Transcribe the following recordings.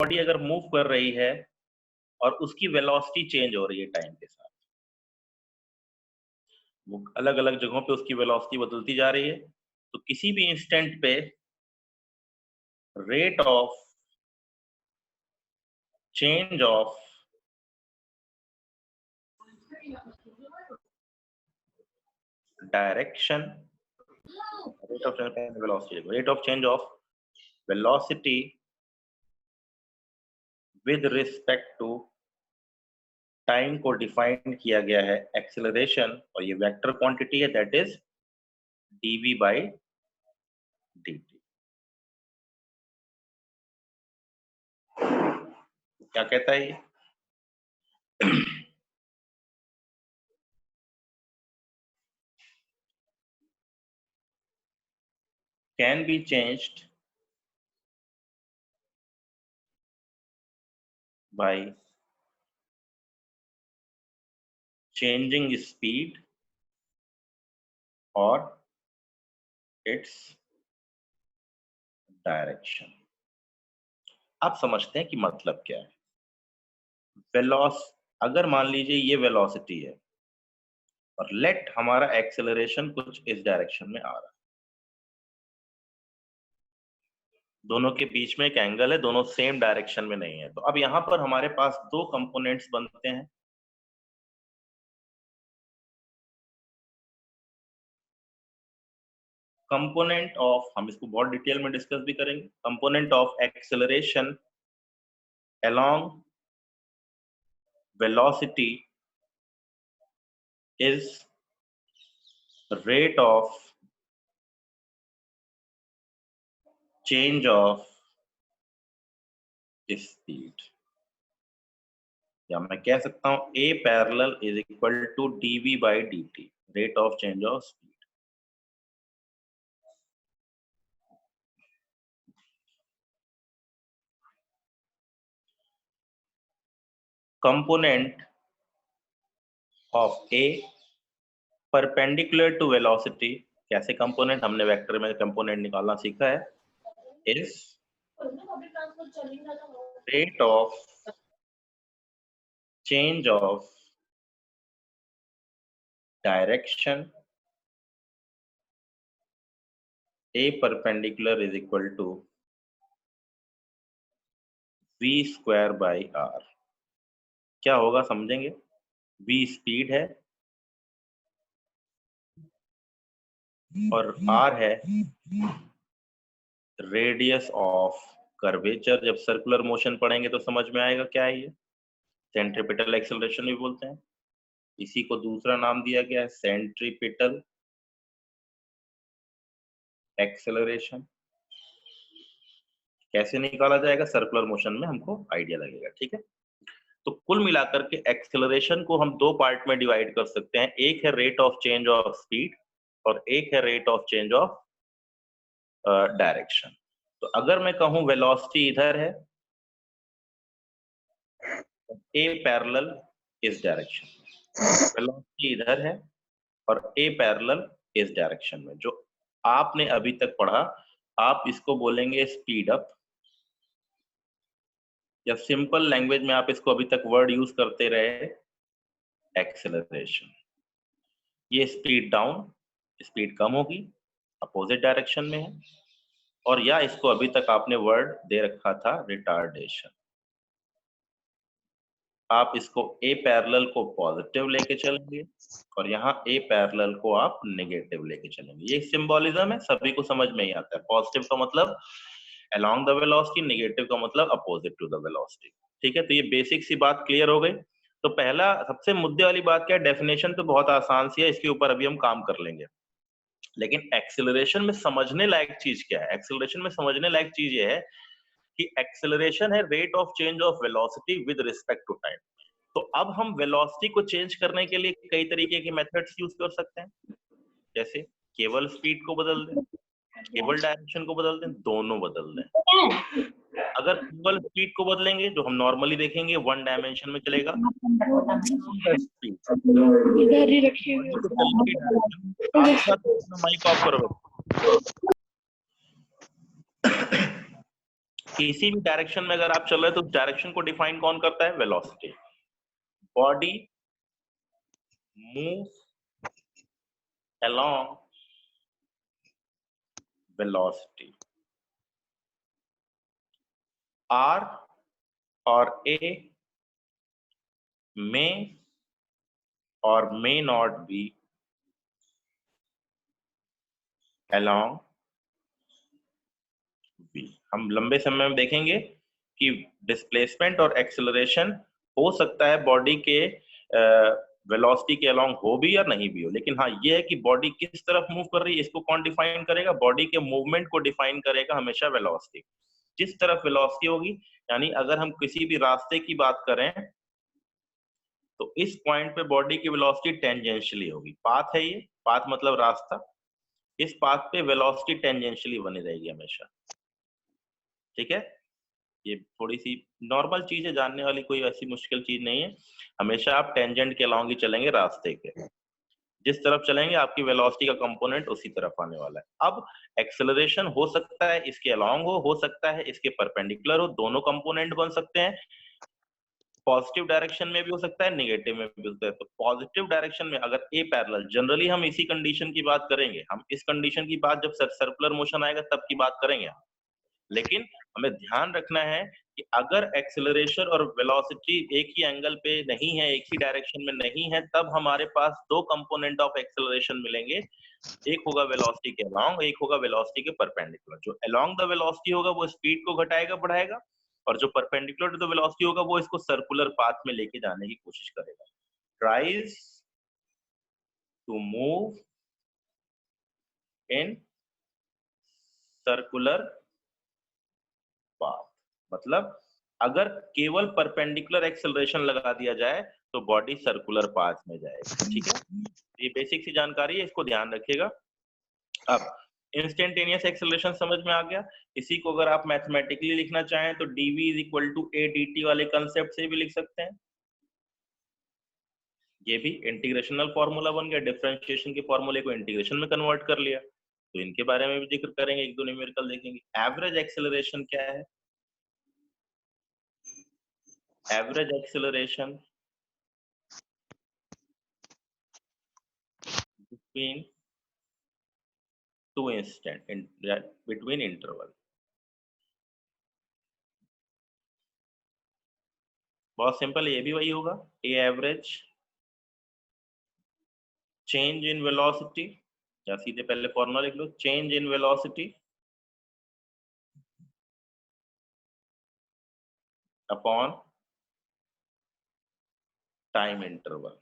Body अगर move कर रही है और उसकी वेलोसिटी चेंज हो रही है टाइम के साथ, वो अलग अलग जगहों पे उसकी वेलोसिटी बदलती जा रही है, तो किसी भी इंस्टेंट पे rate of change of direction, rate of change of velocity with respect to time को डिफाइन किया गया है एक्सेलरेशन, और ये वेक्टर क्वांटिटी है, that is dv by dt। क्या कहता है ये? can be changed by changing speed or its direction। आप समझते हैं कि मतलब क्या है? अगर मान लीजिए ये वेलोसिटी है और लेट हमारा एक्सेलरेशन कुछ इस डायरेक्शन में आ रहा है, दोनों के बीच में एक एंगल है, दोनों सेम डायरेक्शन में नहीं है, तो अब यहां पर हमारे पास दो कंपोनेंट्स बनते हैं। कंपोनेंट ऑफ, हम इसको बहुत डिटेल में डिस्कस भी करेंगे, component of acceleration along velocity is rate of change of speed, या मैं कह सकता हूं A parallel is equal to dv by dt, rate of change of speed. Component of A perpendicular to velocity, कैसे component, हमने vector में component निकालना सीखा है, is rate of change of direction A perpendicular is equal to v square by r। क्या होगा समझेंगे? v speed है और r है रेडियस ऑफ कर्वेचर। जब सर्कुलर मोशन पढ़ेंगे तो समझ में आएगा क्या है ये, सेंट्रीपिटल एक्सेलरेशन भी बोलते हैं। इसी को दूसरा नाम दिया गया है सेंट्रीपिटल एक्सेलरेशन। कैसे निकाला जाएगा? सर्कुलर मोशन में हमको आइडिया लगेगा, ठीक है। तो कुल मिलाकर के एक्सेलरेशन को हम दो पार्ट में डिवाइड कर सकते हैं, एक है rate of change of speed और एक है rate of change of direction. तो अगर मैं कहूं वेलोसिटी इधर है, A पैरेलल इस डायरेक्शन में, वेलोसिटी इधर है और A पैरेलल इस डायरेक्शन में। जो आपने अभी तक पढ़ा, आप इसको बोलेंगे स्पीड अप, या सिंपल लैंग्वेज में आप इसको अभी तक वर्ड यूज करते रहे एक्सेलरेशन। ये स्पीड डाउन, स्पीड कम होगी, अपोजिट डायरेक्शन में है, और या इसको अभी तक आपने वर्ड दे रखा था रिटार्डेशन। आप इसको A पैरेलल को पॉजिटिव लेके चलेंगे और यहाँ A पैरेलल को आप नेगेटिव लेके चलेंगे। ये सिंबोलिज्म है, सभी को समझ में ही आता है। पॉजिटिव का मतलब along the velocity, नेगेटिव का मतलब अपोजिट टू द वेलोसिटी, ठीक है। तो ये बेसिक सी बात क्लियर हो गई। तो पहला सबसे मुद्दे वाली बात क्या है? डेफिनेशन तो बहुत आसान सी है, इसके ऊपर अभी हम काम कर लेंगे, लेकिन एक्सेलरेशन में समझने लायक चीज क्या है? एक्सेलरेशन में समझने लायक चीज ये है कि एक्सेलरेशन है rate of change of velocity with respect to time. तो अब हम वेलोसिटी को चेंज करने के लिए कई तरीके के मेथड्स यूज कर सकते हैं, जैसे केवल स्पीड को बदल दें, केवल डायरेक्शन को बदल दें, दोनों बदल दें। अगर केवल स्पीड को बदलेंगे, जो हम नॉर्मली देखेंगे वन डायमेंशन में चलेगा, इधर ही रखिए, माइक ऑफ करो। किसी भी डायरेक्शन में अगर आप चल रहे हैं तो डायरेक्शन को डिफाइन कौन करता है? Velocity. Body moves along velocity. R or A may or may not be along B. हम लंबे समय में देखेंगे कि डिस्प्लेसमेंट और एक्सेलरेशन हो सकता है बॉडी के वेलोसिटी के अलोंग हो भी या नहीं भी हो, लेकिन हाँ ये है कि बॉडी किस तरफ मूव कर रही है इसको कौन डिफाइन करेगा? बॉडी के मूवमेंट को डिफाइन करेगा हमेशा वेलोसिटी। जिस तरफ वेलोसिटी होगी, यानी अगर हम किसी भी रास्ते की बात करें तो इस पॉइंट पे बॉडी की वेलोसिटी टेंजेंशियली होगी। पाथ है ये, पाथ मतलब रास्ता, इस पाथ पे वेलोसिटी टेंजेंशियली बनी रहेगी हमेशा। ठीक है, ये थोड़ी सी नॉर्मल चीज है, जानने वाली कोई ऐसी मुश्किल चीज नहीं है। हमेशा आप टेंजेंट के अलोंग ही चलेंगे, रास्ते के जिस तरफ चलेंगे आपकी वेलोसिटी का कंपोनेंट उसी तरफ आने वाला है। अब एक्सेलरेशन हो सकता है इसके अलोंग हो सकता है इसके परपेंडिकुलर हो, दोनों कंपोनेंट बन सकते हैं। पॉजिटिव डायरेक्शन में भी हो सकता है, नेगेटिव में भी हो सकता है। तो पॉजिटिव डायरेक्शन में अगर ए पैरेलल, जनरली हम इसी कंडीशन की बात करेंगे, हम इस कंडीशन की बात जब सर्कुलर मोशन आएगा तब की बात करेंगे, लेकिन हमें ध्यान रखना है कि अगर एक्सेलरेशन और वेलोसिटी एक ही एंगल पे नहीं है, एक ही डायरेक्शन में नहीं है, तब हमारे पास दो कंपोनेंट ऑफ एक्सेलरेशन मिलेंगे। एक होगा वेलोसिटी के अलोंग, एक होगा वेलोसिटी के परपेंडिकुलर। जो अलोंग द वेलोसिटी होगा वो स्पीड को घटाएगा बढ़ाएगा, और जो परपेंडिकुलर टू द वेलोसिटी होगा वो इसको सर्कुलर पाथ में लेके जाने की कोशिश करेगा। Tries to move in circular path. मतलब अगर केवल परपेंडिकुलर एक्सेलरेशन लगा दिया जाए तो बॉडी सर्कुलर पाथ में जाएगी। ठीक है, ये बेसिक सी जानकारी है, इसको ध्यान रखिएगा। अब इंस्टेंटेनियस एक्सेलरेशन समझ में आ गया। इसी को अगर आप मैथमेटिकली लिखना चाहें तो dv is equal to a dt वाले कंसेप्ट से भी लिख सकते हैं। ये भी इंटीग्रेशनल फॉर्मूला बन गया, डिफरेंशिएशन के फॉर्मूले को इंटीग्रेशन में कन्वर्ट कर लिया। तो इनके बारे में भी जिक्र करेंगे, एक दो न्यूमेरिकल देखेंगे। एवरेज एक्सेलरेशन क्या है? Average acceleration between two instant between interval। बहुत सिंपल, ये भी वही होगा, a average change in velocity, या सीधे पहले फॉर्मूला लिख लो, change in velocity upon time interval.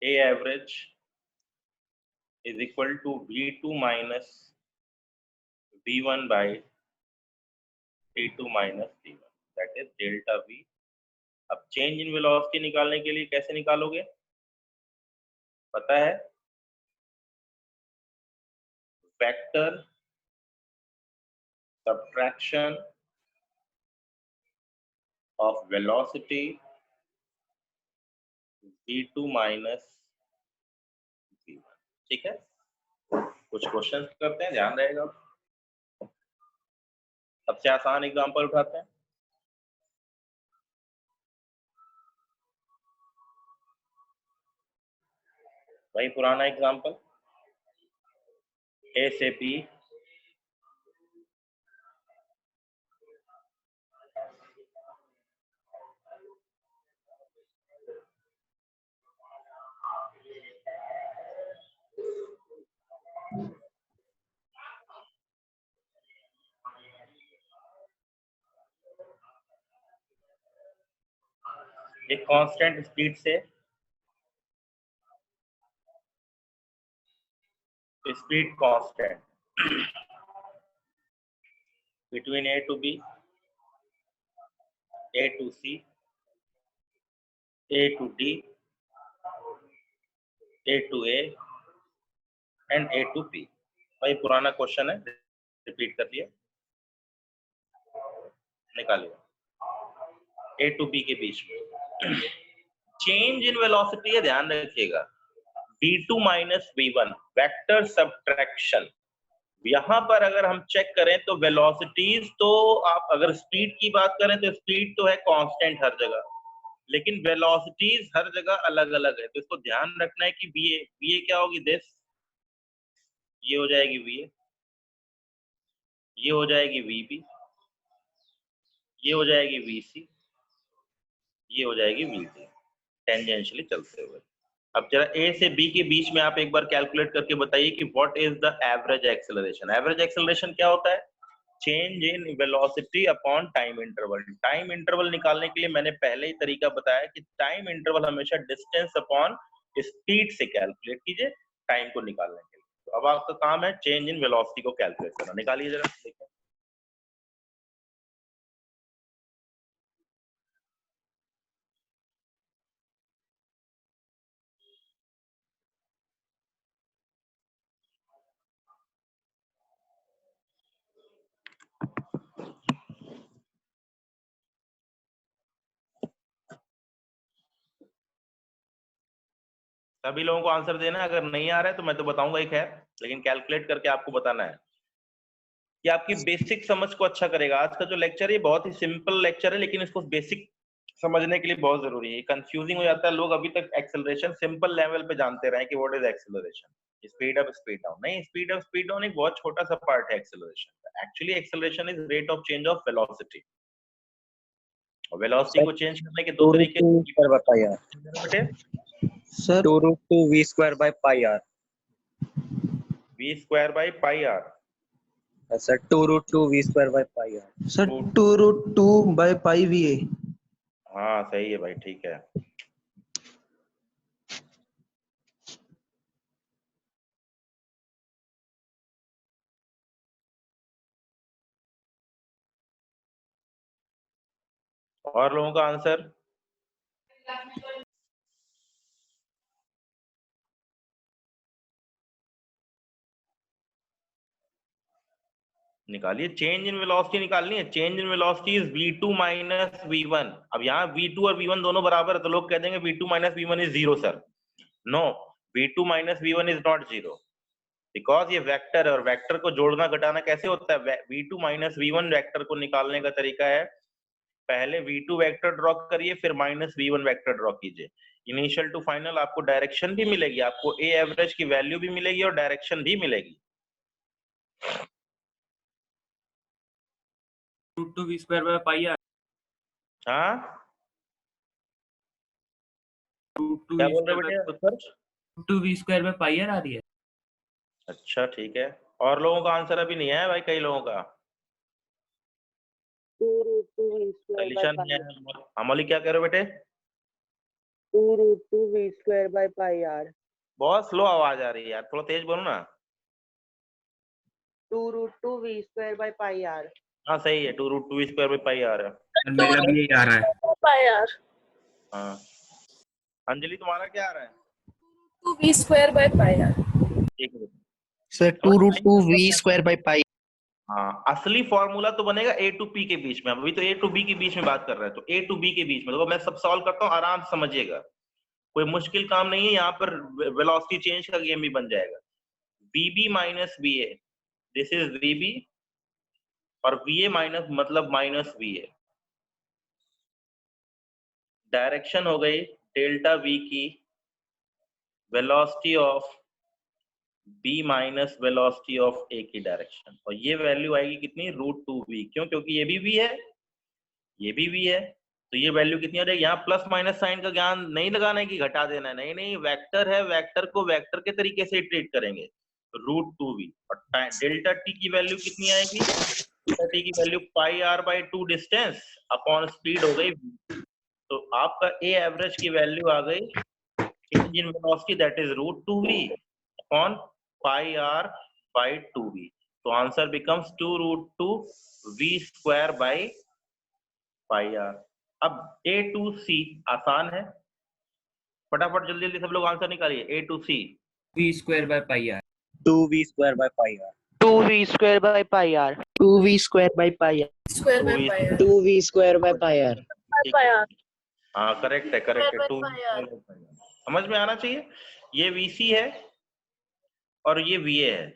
A average is equal to V2 minus V1 by T2 minus T1, that is delta V। अब चेंज इन वेलोसिटी निकालने के लिए कैसे निकालोगे पता है? Vector subtraction of velocity V2 minus V1। ठीक है, कुछ क्वेश्चन करते हैं, ध्यान रहेगा। सबसे आसान एग्जांपल उठाते हैं। वही पुराना एग्जांपल, ए से बी एक कांस्टेंट स्पीड से speed constant between A to B, A to C, A to D, A to A and A to P। भाई पुराना क्वेश्चन है, रिपीट कर लिया, निकालिए। A to B के बीच में चेंज इन वेलोसिटी है, ध्यान रखिएगा। v2 minus v1 vector subtraction. यहाँ पर अगर हम चेक करें तो वेलोसिटीज, तो आप अगर स्पीड की बात करें तो स्पीड तो है कांस्टेंट हर जगह, लेकिन वेलोसिटीज हर जगह अलग अलग है। तो इसको ध्यान रखना है कि va क्या होगी, दिस, ये हो जाएगी va, ये हो जाएगी vb, ये हो जाएगी vc, ये हो जाएगी vc, टेंजेंशियली चलते हुए। अब जरा ए से बी के बीच में आप एक बार कैलकुलेट करके बताइए कि what is the average acceleration. Average acceleration क्या होता है? Change in velocity upon time interval. Time interval निकालने के लिए मैंने पहले ही तरीका बताया कि टाइम इंटरवल हमेशा डिस्टेंस अपॉन स्पीड से कैलकुलेट कीजिए टाइम को निकालने के लिए। तो अब आपका काम है चेंज इन वेलोसिटी को कैलकुलेट करना। निकालिए जरा, देखिए। सभी लोगों को आंसर देना है, अगर नहीं आ रहा है तो मैं तो बताऊंगा ही खैर, लेकिन कैलकुलेट करके आपको बताना है। ये आपकी बेसिक समझ को अच्छा करेगा। आज का जो लेक्चर है बहुत ही सिंपल लेक्चर है, लेकिन इसको बेसिक समझने के लिए बहुत जरूरी है। कंफ्यूजिंग हो जाता है, लोग अभी तक एक्सेलरेशन सिंपल लेवल पे जानते रहे कि what is acceleration, speed up speed down. नहीं, स्पीड अप स्पीड डाउन एक बहुत छोटा सा पार्ट है एक्सेलरेशन का। Actually acceleration is rate of change of velocity, और वेलोसिटी को चेंज करने के दो तरीके बेटे। Sir 2 root 2 v square by pi r। v square by pi R. Sir 2 root 2 v square by pi r। Sir 2 root 2 by pi va। हाँ सही है भाई, ठीक है। और लोगों का आंसर? निकालिए। चेंज इन वेलोसिटी निकालनी है। Change in velocity is v2 minus v1। अब यहाँ v2 और v1 दोनों बराबर है, तो लोग कह देंगे v2 minus v1 is zero. Sir no, v2 minus v1 is not zero, because ये वेक्टर है, और वेक्टर को जोड़ना घटाना कैसे होता है? v2 माइनस v1 वेक्टर को निकालने का तरीका है, पहले v2 वेक्टर ड्रॉ करिए, फिर माइनस v1 वेक्टर ड्रॉ कीजिए। इनिशियल टू फाइनल आपको डायरेक्शन भी मिलेगी, आपको a एवरेज की वैल्यू भी मिलेगी और डायरेक्शन भी मिलेगी। Root 2 v square by pi r. हाँ रूट 2 क्या v बोल रहे स्क्वायर बेटे Utkarsh? Root 2 v square by pi r आ रही है। अच्छा ठीक है। और लोगों का आंसर अभी नहीं है भाई, कई लोगों का 2 root 2 v square by solution pi नहीं है। अमोली क्या कह रहे हो बेटे? 2 root 2 v square by pi r। बहुत स्लो आवाज आ रही है यार, थोड़ा तेज बोलो ना। 2 root 2 v square by pi r। हाँ सही है, 2 रूट 2 स्क्वायर बाई पाई आ रहा है। मेरा भी यही आ रहा है। pi r। हाँ अंजलि तुम्हारा क्या आ रहा है? 2 v square by pi r। एक minute. Sir 2 root 2 v square by pi। हाँ असली फॉर्मूला तो बनेगा a टू p के बीच में। अभी तो a टू b के बीच में बात कर रहे हैं, तो a टू b के बीच में। तो मैं सब सॉल्व करता हूँ, आराम से समझिएगा, कोई मुश्किल काम नहीं है। यहाँ पर वेलोसिटी चेंज का गेम भी बन जाएगा। vb minus va, this is vb, और va माइनस मतलब माइनस va। डायरेक्शन हो गई डेल्टा v की, velocity of b minus velocity of a की डायरेक्शन, और ये वैल्यू आएगी कितनी? Root 2v। क्यों? क्योंकि ये भी v है, ये भी v है, तो ये वैल्यू कितनी आ जाएगी? यहाँ प्लस माइनस साइन का ज्ञान नहीं लगाना है कि घटा देना है, नहीं नहीं, वेक्टर है, वेक्टर को वेक्टर के तरीके से ट्रीट करेंगे। रूट 2v, और डेल्टा t की वैल्यू कितनी आएगी? डेल्टा t की value pi R by 2 distance upon speed हो गई v। तो आपका a एवरेज की वैल्यू आ गई change in velocity, that is root 2v upon pi R by 2v। तो answer becomes 2 root 2 v square by pi R. अब a to c आसान है, फटाफट जल्दी जल्दी सब लोग आंसर निकालिए। a to c v square by pi R. 2 v square by pi r। 2 v square by pi r। 2 v square by pi r। square by pi r। 2 v square by pi r। pi r। हाँ correct है, correct है। 2 समझ में आना चाहिए। ये VC है और ये VA है।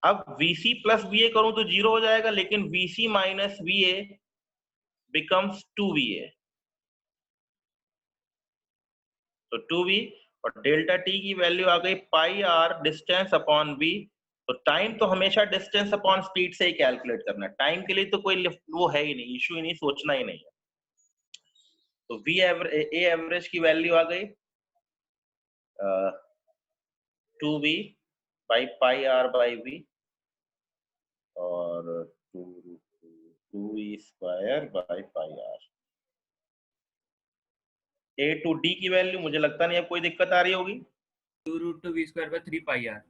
अब VC प्लस VA करूं तो 0 हो जाएगा, लेकिन VC minus VA becomes 2VA, तो 2V, और डेल्टा टी की वैल्यू आ गई पाई आर डिस्टेंस अपॉन V। तो टाइम तो हमेशा डिस्टेंस अपॉन स्पीड से ही कैलकुलेट करना है, टाइम के लिए तो कोई वो है ही नहीं, इश्यू ही नहीं, सोचना ही नहीं है। तो V एवरेज की वैल्यू आ गई 2V by pi R by V, और 2V square by pi R. A to D की वैल्यू मुझे लगता नहीं अब कोई दिक्कत आ रही होगी। 2 root 2 V square by 3 pi R.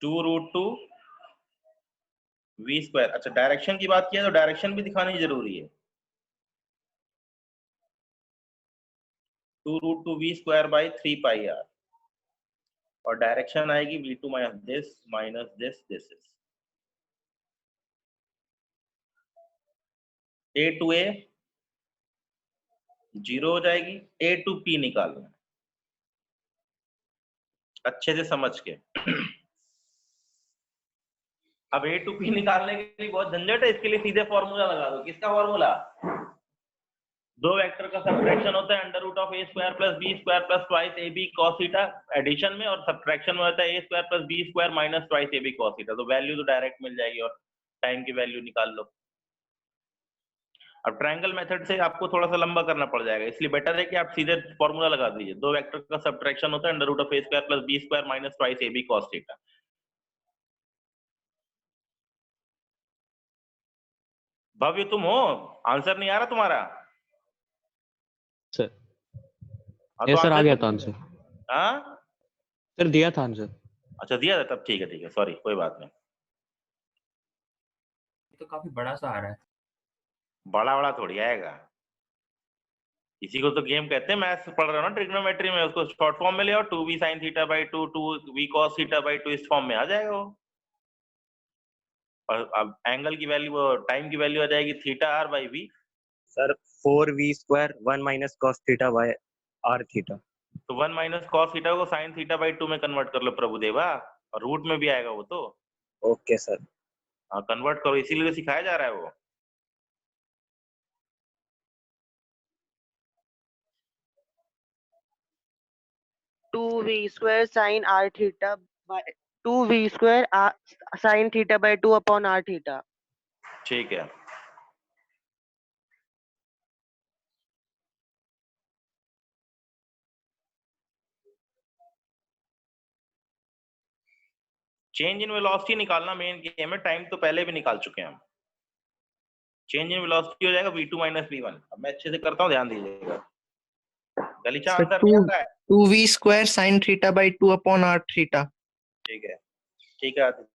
2 root 2 V square. अच्छा, डायरेक्शन की बात किया तो डायरेक्शन भी दिखानी जरूरी है। 2 root 2 V square by 3 pi R, और डायरेक्शन आएगी V2 minus this is A to A 0 हो जाएगी, A to P निकालना है अच्छे से समझ के। अब A to P निकालने के लिए बहुत झंझट है, इसके लिए सीधे फॉर्मूला लगा दो। किसका फॉर्मूला? दो वेक्टर का सब्ट्रैक्शन होता है under root of A square plus B square plus twice AB cos theta addition में, और सब्ट्रैक्शन में होता है A square plus B square minus twice AB cos theta. तो वैल्यू तो डायरेक्ट मिल जाएगी और टाइम की वैल्यू निकाल लो। अब ट्रायंगल मेथड से आपको थोड़ा सा लंबा करना पड़ जाएगा, इसलिए बेटर है कि आप सीधे फॉर्मूला लगा दीजिए। दो वेक्टर का सब्ट्रैक्शन होता है under root of A square plus B square minus twice AB cos theta. Bhavya तुम हो, आंसर नहीं आ रहा तुम्हारा? सर हाँ, ये तो सर आ आंसर गया क्यों था नहीं आंसर। दिया? हाँ, सर दिया था आंसर। अच्छा दिया था, तब ठीक है, सॉरी, कोई बात नहीं। तो काफी बड़ा सा आ रहा है। बड़ा बड़ा थोड़ी आएगा, इसी को तो गेम कहते हैं। मैथ्स पढ़ रहे हो ना ट्रिग्नोमेट्री में, उसको शॉर्ट फॉर्म में ले आओ, 2v sin theta by 2 2v cos theta by 2, इस फॉर्म में आ जाएगा वो। और अब एंगल की वैल्यू, टाइम की वैल्यू आ जाएगी theta R by V. Sir 4v square 1 minus cos theta by R theta. तो 1 माइनस कॉस थीटा को sin थीटा बाई 2 में कन्वर्ट कर लो प्रभुदेवा, और रूट में भी आएगा वो तो। Okay sir. हाँ, कन्वर्ट करो, इसीलिए तो सिखाया जा रहा है वो। Two V square sine R theta by 2v square sine theta by 2 upon R theta. ठीक है, चेंज इन वेलोसिटी निकालना मेन गेम है, टाइम तो पहले भी निकाल चुके हैं हम। चेंज इन वेलोसिटी हो जाएगा v2 माइनस v1। अब मैं अच्छे से करता हूँ, ध्यान दीजिएगा। गलीचा सर आंसर नहीं आता है? 2v square sine theta by 2 upon R theta. ठीक है, ठीक है Aditya.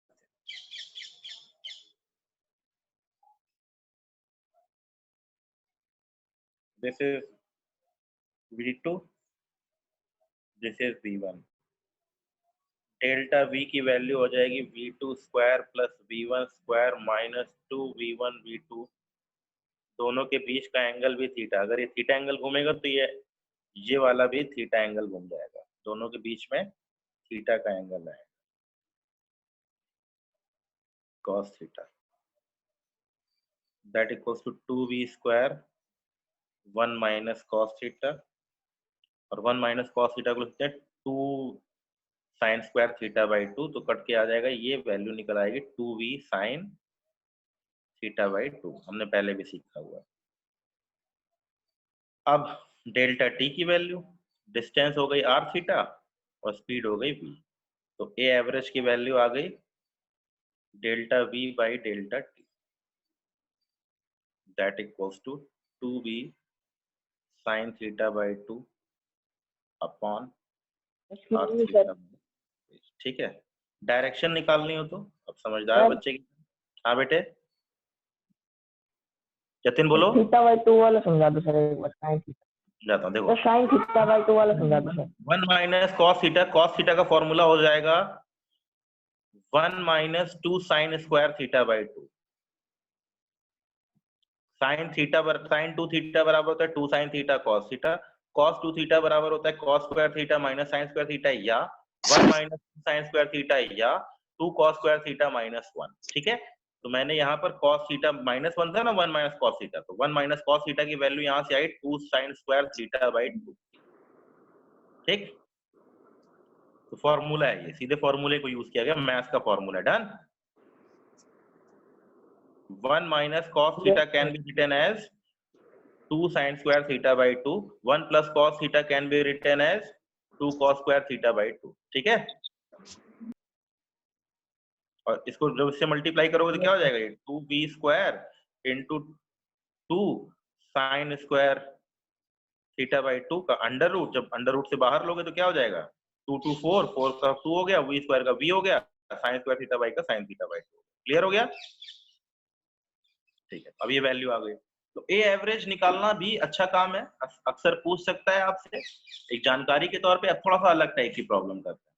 This is v2, this is v1। Delta v की वैल्यू हो जाएगी v2 square plus v1 square minus 2v1 v2। दोनों के बीच का एंगल भी थीटा, अगर ये थीटा एंगल घूमेगा तो ये वाला भी थीटा एंगल घूम जाएगा, दोनों के बीच में थीटा का एंगल है cos theta. That equals to 2v square 1 minus cos theta, और 1 माइनस cos थीटा को लिखते हैं 2 साइन स्क्वायर थीटा बाई 2, तो कट के आ जाएगा, ये वैल्यू निकल आएगी 2v साइन थीटा बाई 2, हमने पहले भी सीखा हुआ है। अब डेल्टा टी की वैल्यू, डिस्टेंस हो गई आर थीटा और स्पीड हो गई v, तो ए एवरेज की वैल्यू आ गई delta v by delta T, that equals to 2v sine theta by 2 upon R theta. ठीक है, डायरेक्शन निकालनी हो तो अब समझदार बच्चे की। हाँ बेटे, जतिन बोलो। थीटा बाय 2 वाला समझा दो सर एक बार। साइन थीटा, जाता हूँ, देखो तो साइन थीटा बाय 2 वाला समझा दो सर। 1 माइनस कॉस थीटा का फॉर्मूला हो जाएगा 1 minus 2 sine square theta by 2। Sine 2 theta बराबर होता है 2 sine theta cos theta, cos 2 theta बराबर होता है cos square theta minus sin square theta या 1 माइनस sin स्क्वायर थीटा या 2 cos स्क्वायर थीटा माइनस 1। ठीक है, तो मैंने यहाँ पर cos थीटा माइनस 1 था ना, 1 माइनस cos थीटा, तो 1 माइनस cos थीटा की वैल्यू यहाँ से आई 2 sin स्क्वायर थीटा बाई 2। ठीक, तो फॉर्मूला है ये, सीधे फॉर्मूले को यूज किया गया, मैथ्स का formula. Done. 1 minus cos theta can be written as 2 sin square theta by 2। 1 plus cos theta can be written as 2 cos square theta by 2। ठीक है, और इसको जब इससे मल्टीप्लाई करोगे तो क्या हो जाएगा, ये 2b square into 2 sin square theta by 2 का अंडर रूट, जब अंडर रूट से बाहर लोगे तो क्या हो जाएगा, 2 2 4, 4 का 2 हो गया, v स्क्वायर का v हो गया, sin स्क्वायर थीटा बाई का sin थीटा बाई 2। क्लियर हो गया? ठीक है, अब ये वैल्यू आ गई। तो ए एवरेज निकालना भी अच्छा काम है, अक्सर पूछ सकता है आपसे, एक जानकारी के तौर पे। अब थोड़ा सा अलग टाइप की प्रॉब्लम करते हैं।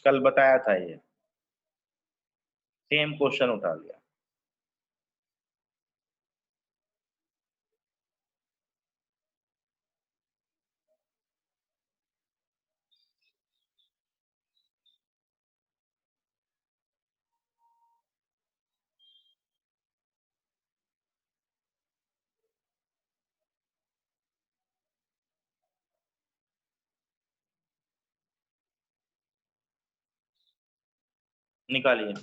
कल बताया था ये, सेम क्वेश्चन उठा लिया। निकालिए,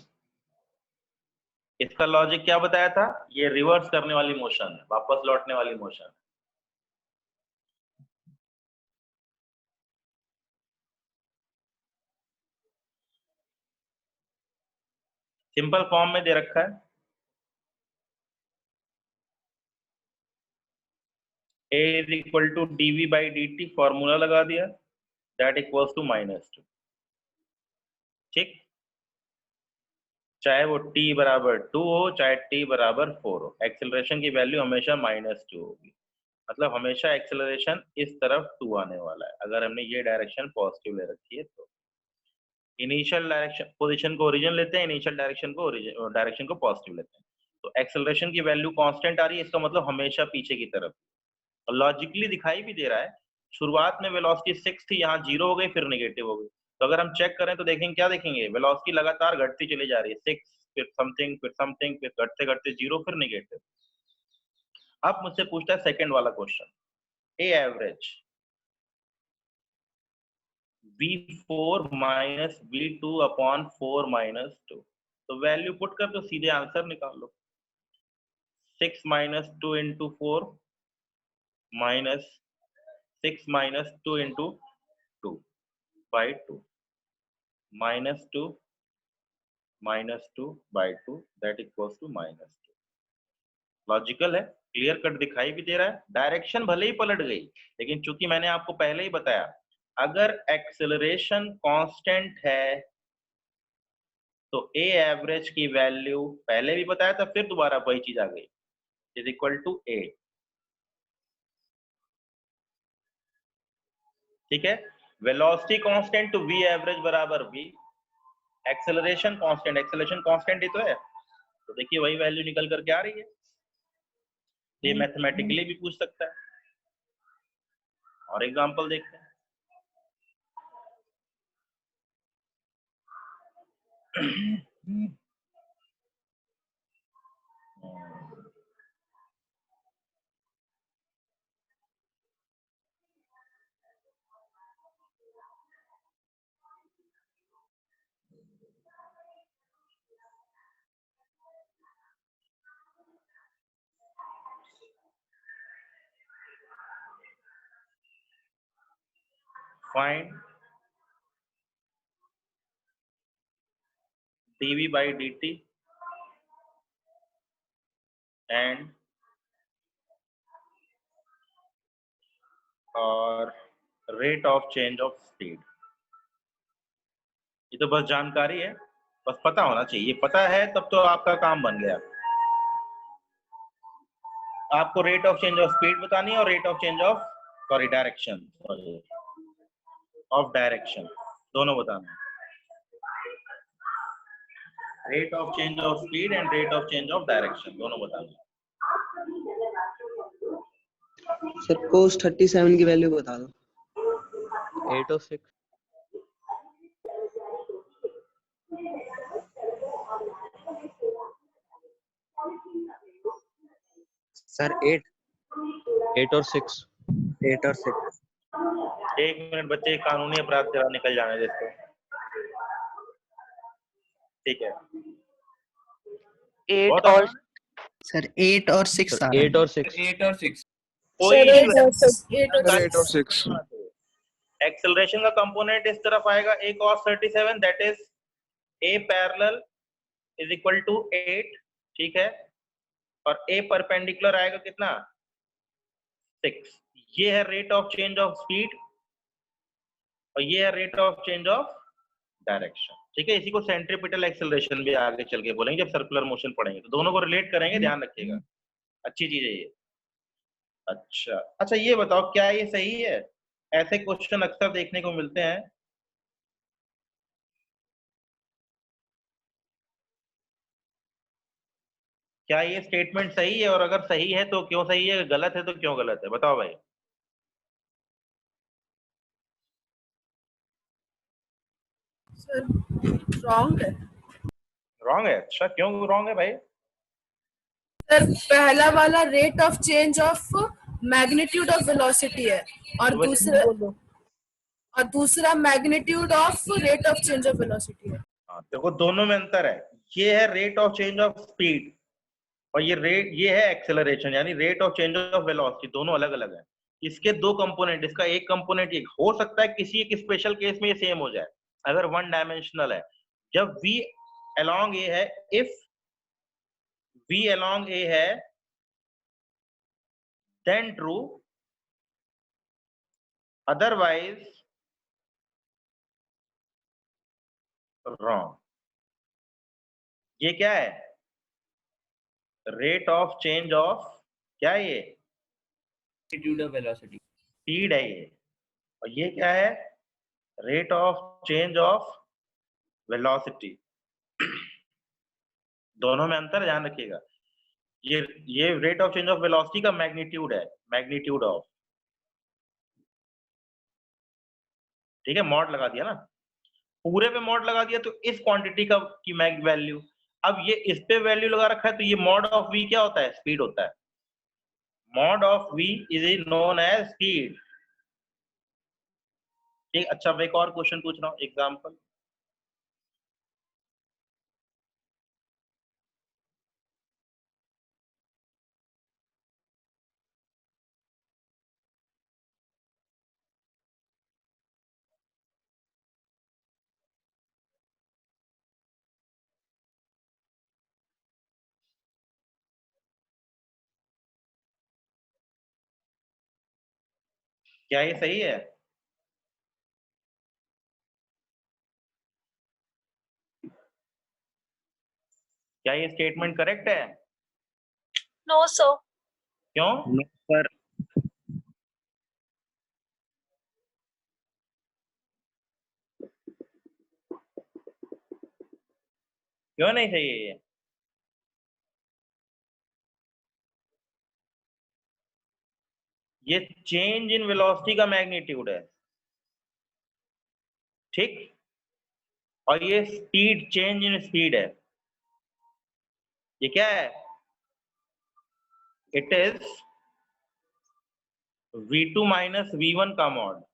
इसका लॉजिक क्या बताया था, ये रिवर्स करने वाली मोशन है, वापस लौटने वाली मोशन। सिंपल फॉर्म में दे रखा है, A is equal to dv by dt, formula लगा दिया, दैट इक्वल्स टू -2। ठीक, चाहे वो t बराबर 2 हो, चाहे t बराबर 4 हो, एक्सेलरेशन की वैल्यू हमेशा -2 होगी। मतलब हमेशा एक्सेलरेशन इस तरफ 2 आने वाला है, अगर हमने ये डायरेक्शन पॉजिटिव ले रखी है तो। इनिशियल डायरेक्शन पोजीशन को ओरिजिन लेते हैं, इनिशियल डायरेक्शन को पॉजिटिव लेते हैं, तो एक्सेलरेशन की वैल्यू कांस्टेंट आ रही है, इसका मतलब हमेशा पीछे की तरफ। और लॉजिकली दिखाई भी दे रहा है, शुरुआत में वेलोसिटी 6 थी, यहाँ 0 हो गई, फिर नेगेटिव हो गई। तो अगर हम चेक करें तो देखेंगे, क्या देखेंगे, वेलोसिटी लगातार घटती चली जा रही है, 6 फिर समथिंग फिर समथिंग, फिर घटते घटते 0 फिर नेगेटिव। अब मुझसे पूछता है सेकंड वाला question, A average v4 minus v2 upon 4 minus 2, तो वैल्यू पुट कर तो सीधे आंसर निकाल लो। 6 minus 2 into 4 minus 6 minus 2 into 2 by 2 -2 -2 by 2 that equals to -2। Logical है, क्लियर कट दिखाई भी दे रहा है, डायरेक्शन भले ही पलट गई, लेकिन चूंकि मैंने आपको पहले ही बताया, अगर एक्सेलरेशन कांस्टेंट है तो ए एवरेज की वैल्यू, पहले भी बताया था फिर दोबारा वही चीज आ गई, इज इक्वल टू ए। ठीक है, वेलोसिटी कांस्टेंट तो वी एवरेज बराबर वी, एक्सेलरेशन कांस्टेंट ही तो है, तो देखिए वही वैल्यू निकल करके आ रही है। ये मैथमेटिकली भी पूछ सकता है। और एग्जांपल देखते हैं। Find dv by dt and और rate of change of speed. ये तो बस जानकारी है, बस पता होना चाहिए, पता है तब तो आपका काम बन गया। आपको rate of change of speed बतानी है और rate of change of direction दोनों बताना है। Rate of change of speed and rate of change of direction दोनों बताना है। सर cos 37 की वैल्यू बता दो। 8 और 6 सर 8 और 6 8 और 6 एक मिनट बच्चे, कानूनी अपराध जरा निकल जाने दे इसको। ठीक है, 8 बहुत और आसान है। सर 8 और 6 आ रहा 8 है। और 6 8 और 6 कोई सर issue 8 और 6 एक्सेलरेशन का कंपोनेंट इस तरफ आएगा a cos 37 that is a parallel is equal to 8, ठीक है, और a परपेंडिकुलर आएगा कितना 6। ये है rate of change of speed और ये है rate of change of direction, ठीक है। इसी को सेंट्रीपिटल एक्सेलरेशन भी आगे चल के बोलेंगे जब सर्कुलर मोशन पढ़ेंगे, तो दोनों को रिलेट करेंगे, ध्यान रखिएगा, अच्छी चीज है ये। अच्छा ये बताओ क्या ये सही है? ऐसे क्वेश्चन अक्सर देखने को मिलते हैं। क्या ये स्टेटमेंट सही है, और अगर सही है तो क्यों सही है, गलत है तो क्यों गलत है, बताओ भाई। सर रॉन्ग है। रॉन्ग है? अच्छा क्यों रॉन्ग है भाई? सर पहला वाला rate of change of magnitude of velocity है और दूसरा magnitude of rate of change of velocity है। हाँ, देखो दोनों में अंतर है। ये है rate of change of speed और ये है एक्सेलरेशन, यानी rate of change of velocity, दोनों अलग अलग है। इसके दो कंपोनेंट, इसका एक कंपोनेंट एक हो सकता है किसी एक स्पेशल केस में ये सेम हो जाए अगर वन डायमेंशनल है। जब v along a है, if v along a है then true, otherwise wrong। ये क्या है? रेट ऑफ चेंज ऑफ, क्या है ये? Magnitude of velocity. स्पीड है ये। और ये क्या है? Rate of change of velocity. दोनों में अंतर ध्यान रखिएगा। ये rate of change of velocity का मैग्नीट्यूड है, मैग्नीट्यूड ऑफ, ठीक है, मॉड लगा दिया ना, पूरे पे मॉड लगा दिया तो इस क्वांटिटी का की मैग वैल्यू। अब ये इस पे वैल्यू लगा रखा है तो ये मॉड ऑफ v क्या होता है? स्पीड होता है। Mod of v is known as speed. ठीक, अच्छा मैं एक और क्वेश्चन पूछ रहा हूँ, एग्जांपल। क्या ये सही है? क्या ये स्टेटमेंट करेक्ट है? No sir. क्यों? सर क्यों नहीं सही है ये? ये चेंज इन वेलोसिटी का मैग्नीट्यूड है, ठीक, और ये स्पीड, चेंज इन स्पीड है। ये क्या है? It is v2 minus v1 का मॉड।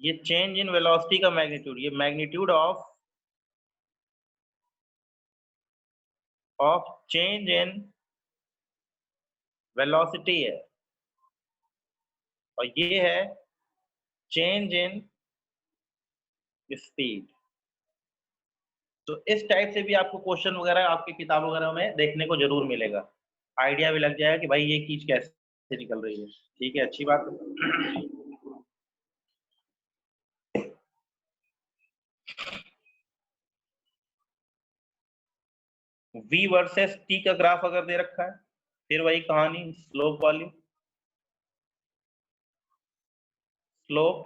ये चेंज इन वेलोसिटी का मैग्नीट्यूड, ये magnitude of change in velocity है, और ये है चेंज इन स्पीड। तो इस टाइप से भी आपको क्वेश्चन वगैरह आपकी किताब वगैरह में देखने को जरूर मिलेगा, आइडिया भी लग जाएगा कि भाई ये चीज कैसे निकल रही है। ठीक है, अच्छी बात है। v वर्सेस t का ग्राफ अगर दे रखा है फिर वही कहानी स्लोप वाली, slope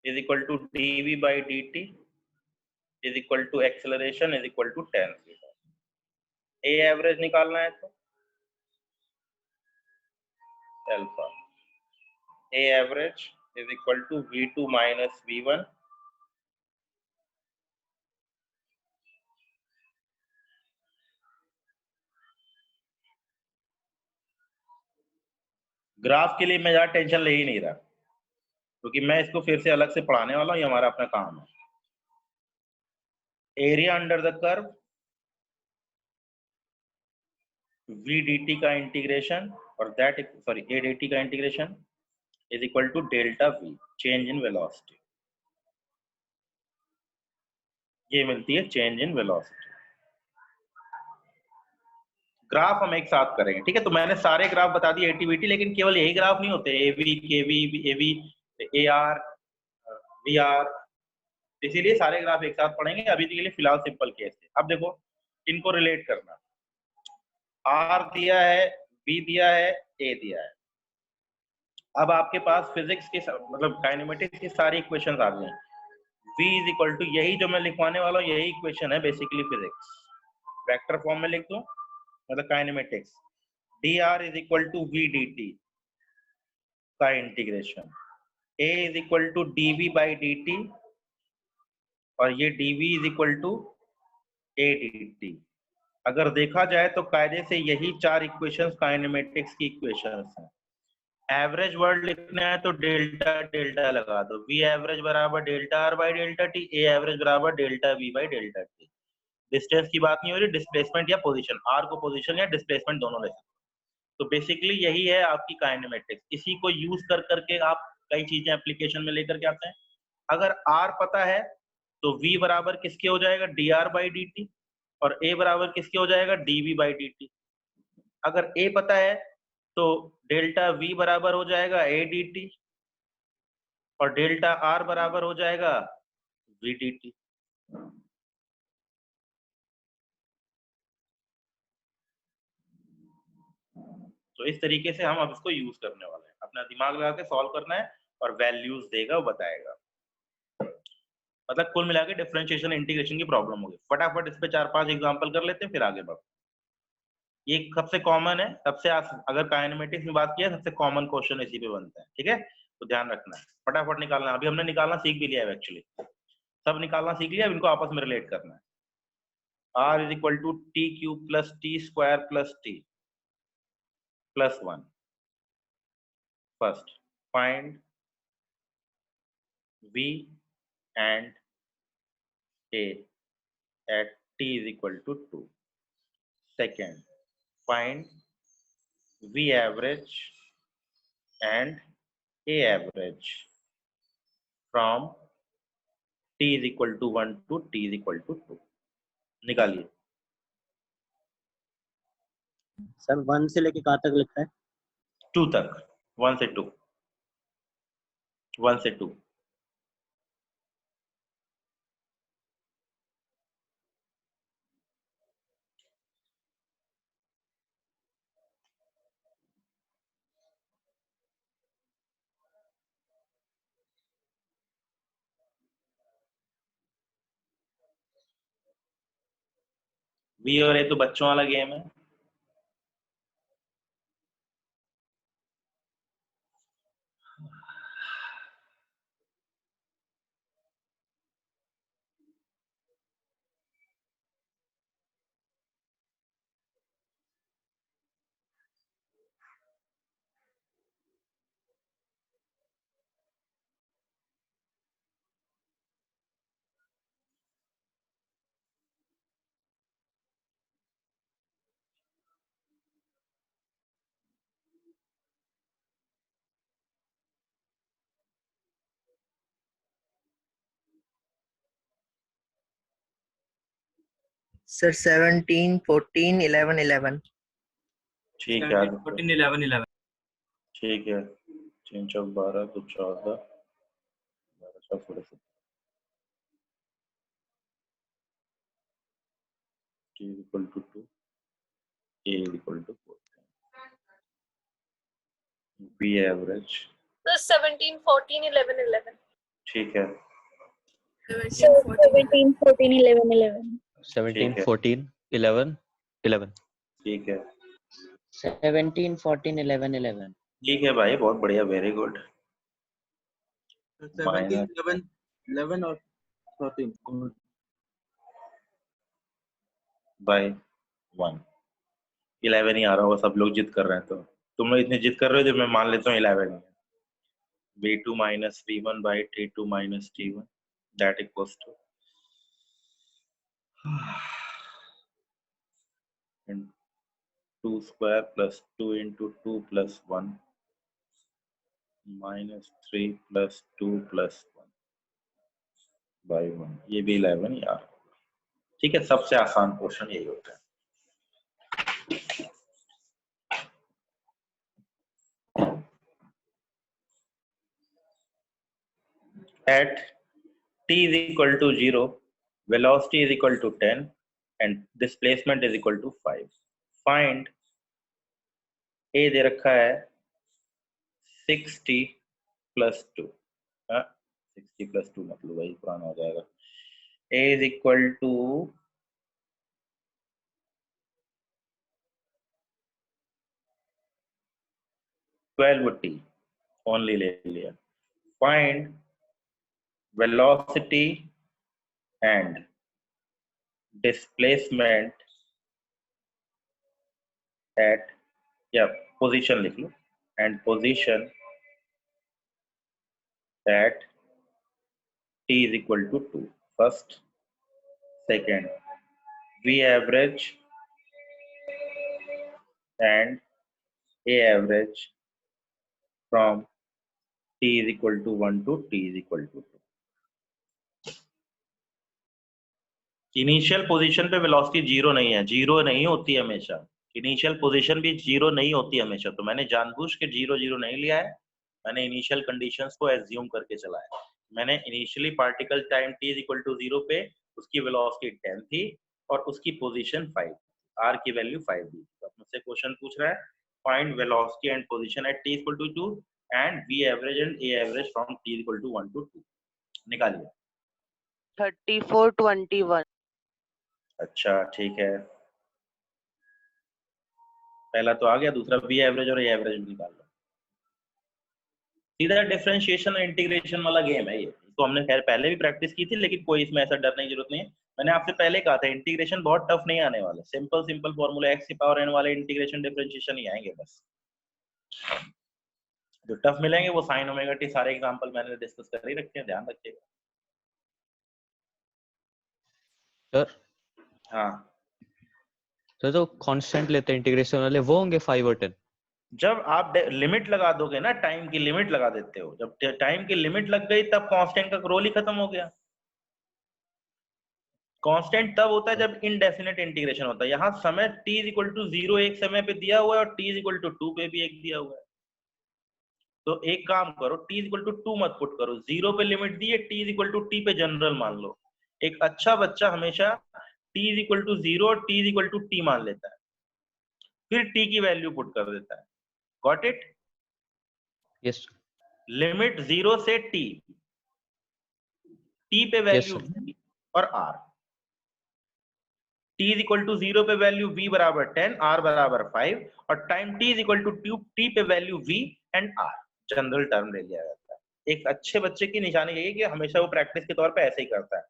is equal to dv by dt is equal to acceleration is equal to tan theta. A average निकालना है तो alpha A average is equal to v2 minus v1 graph के लिए मैं ज्यादा टेंशन ले ही नहीं रहा, क्योंकि मैं इसको फिर से अलग से पढ़ाने वाला हूँ, ये हमारा अपना काम है। Area under the curve v dt का इंटीग्रेशन और दैट सॉरी a dt का integration is equal to delta v change in velocity, ये मिलती है चेंज इन वेलोसिटी। ग्राफ हम एक साथ करेंगे, ठीक है। तो मैंने सारे ग्राफ बता दिए एटीवीटी, लेकिन केवल यही ग्राफ नहीं होते, एवी केवी एवी एआर वीआर, इसीलिए सारे ग्राफ एक साथ पढ़ेंगे। अभी के लिए फिलहाल सिंपल केस है। अब देखो इनको रिलेट करना, आर दिया है, बी दिया है, ए दिया है। अब आपके पास फिजिक्स के मतलब काइनेमेटिक्स की सारी इक्वेशंस आ गई। v इज इक्वल टू, यही जो मैं लिखवाने वाला हूँ यही इक्वेशन है बेसिकली फिजिक्स, वेक्टर फॉर्म में लिख दो, मतलब kinematics. dr is equal to v dt का integration, a is equal to dv by dt और ये dv is equal to a dt। अगर देखा जाए तो कायदे से यही चार इक्वेशंस काइनेमेटिक्स की इक्वेशंस हैं। एवरेज वर्ड लिखना है तो डेल्टा डेल्टा लगा दो, v एवरेज बराबर delta r by delta t, a average बराबर delta v by delta t। Distance की बात नहीं हो रही, डिस्प्लेसमेंट या पोजीशन, r को पोजीशन या डिस्प्लेसमेंट दोनों ले सकते। तो बेसिकली यही है आपकी काइनेमेटिक्स। इसी को यूज कर करके आप कई चीजें एप्लीकेशन में लेकर के आते हैं। अगर r पता है तो v बराबर किसके हो जाएगा, dr बाई dt, और a बराबर किसके हो जाएगा, dv बाई dt। अगर a पता है तो डेल्टा v बराबर हो जाएगा a dt और डेल्टा r बराबर हो जाएगा v dt। तो इस तरीके से हम अब इसको यूज करने वाले हैं, अपना दिमाग लगा के सॉल्व करना है और वैल्यूज देगा, वो बताएगा। मतलब कुल मिला के डिफरेंशिएशन इंटीग्रेशन की प्रॉब्लम होगी। फटाफट इस पे 4-5 एग्जांपल कर लेते हैं, फिर आगे बढ़ते। ये सबसे कॉमन है, सबसे अगर काइनेमेटिक्स में बात किया सबसे कॉमन क्वेश्चन इसी पे बनता है, ठीक है। तो ध्यान रखना है, फटाफट निकालना। अभी हमने निकालना सीख भी लिया है, एक्चुअली सब निकालना सीख लिया, अब इनको आपस में रिलेट करना है। r is equal to T cube plus T square plus T plus 1। First find v and a at t is equal to 2. Second, find v average and a average from t is equal to 1 to t is equal to 2. निकालिए। Sir 1 से लेके कहाँ तक लिखा है? 2 तक, 1 से 2, 1 से 2। v और a तो बच्चों वाला गेम है। Sir, 17, 14, 11, 11. ठीक है, 14, 11, 11. ठीक है। 3 चौक 12, 2 14, 12 चौक 16, t is equal to 2, A equal to 14 V average So 17, 14, 11, 11. ठीक है 17, 14, 11, 11. 17, ठीक है 14, 11, 11. ठीक है 17 14 11 11 ठीक है भाई, बहुत बढ़िया, वेरी गुड। 17, 11, 11 और 14. बाय 1 11 ही आ रहा होगा, सब लोग जिद कर रहे हैं, तो तुम लोग इतनी जिद कर रहे हो तो मैं मान लेता हूँ 11 है। V2 minus V1 by T2 minus T1 that equals to and 2 square plus 2 into 2 plus 1 minus 3 plus 2 plus 1 by 1, ये भी 11 यार। ठीक है, सबसे आसान क्वेश्चन यही होता है। At t is equal to 0, velocity is equal to 10 and displacement is equal to 5. Find A दे रखा है 60 plus 2, 60 plus 2 मतलब वही पुराना हो जाएगा। A is equal to 12t only ले लिया। Find velocity and displacement at, या position लिख लो, and position at t is equal to 2. First, second, V average and A average from t is equal to 1 to t is equal to 2. Initial position पे velocity zero नहीं है, zero नहीं होती हमेशा। Initial position भी zero नहीं होती हमेशा, तो मैंने जानबूझ के जीरो जीरो नहीं लिया है, मैंने इनिशियल कंडीशंस को एज्यूम करके चला है। मैंने initially particle time t is equal to 0 पे उसकी वेलोसिटी 10 थी और उसकी पोजीशन 5, r की वैल्यू 5 दी। तो मुझसे क्वेश्चन पूछ रहा है find velocity and position at t equal to 2 and v average and a average from t equal to 1 to 2। निकालिए। 34 21 अच्छा ठीक है, पहला तो आ गया, दूसरा v एवरेज और a एवरेज निकाल लो। सीधा डिफरेंशिएशन और इंटीग्रेशन वाला गेम है ये, इसको हमने खैर पहले भी प्रैक्टिस की थी, लेकिन कोई इसमें ऐसा डरने की जरूरत नहीं है। मैंने आपसे पहले कहा था इंटीग्रेशन बहुत टफ नहीं आने वाला, सिंपल सिंपल फॉर्मूला x की पावर n वाले इंटीग्रेशन डिफरेंशिएशन ही आएंगे बस। जो टफ मिलेंगे वो sin ओमेगा t, सारे एग्जांपल मैंने डिस्कस कर ही रखे हैं, ध्यान रखिएगा। सर हाँ, सर जो कांस्टेंट लेते हैं इंटीग्रेशन वाले वो होंगे 5 और 10? जब आप लिमिट लगा दोगे ना, टाइम की लिमिट लगा देते हो, जब टाइम की लिमिट लग गई तब कांस्टेंट का रोल ही खत्म हो गया। कांस्टेंट तब होता है जब इनडेफिनेट इंटीग्रेशन होता है। यहाँ समय t इज इक्वल टू 0 एक समय पे दिया हुआ है और t इज इक्वल टू 2 पे भी एक दिया हुआ है। तो एक काम करो, t इज इक्वल टू 2 मत पुट करो, 0 पे लिमिट दी है, t is equal to t पे जनरल मान लो। एक अच्छा बच्चा हमेशा t इज इक्वल टू 0 और t is equal to t मान लेता है, फिर t की वैल्यू पुट कर देता है। Got it? यस लिमिट 0 से t, t पे वैल्यू v और r। t is equal to 0 पे वैल्यू v बराबर 10, r बराबर 5 और time t is equal to t पे value v and r, general term ले लिया जाता है। एक अच्छे बच्चे की निशानी यही है कि हमेशा वो प्रैक्टिस के तौर पे ऐसे ही करता है।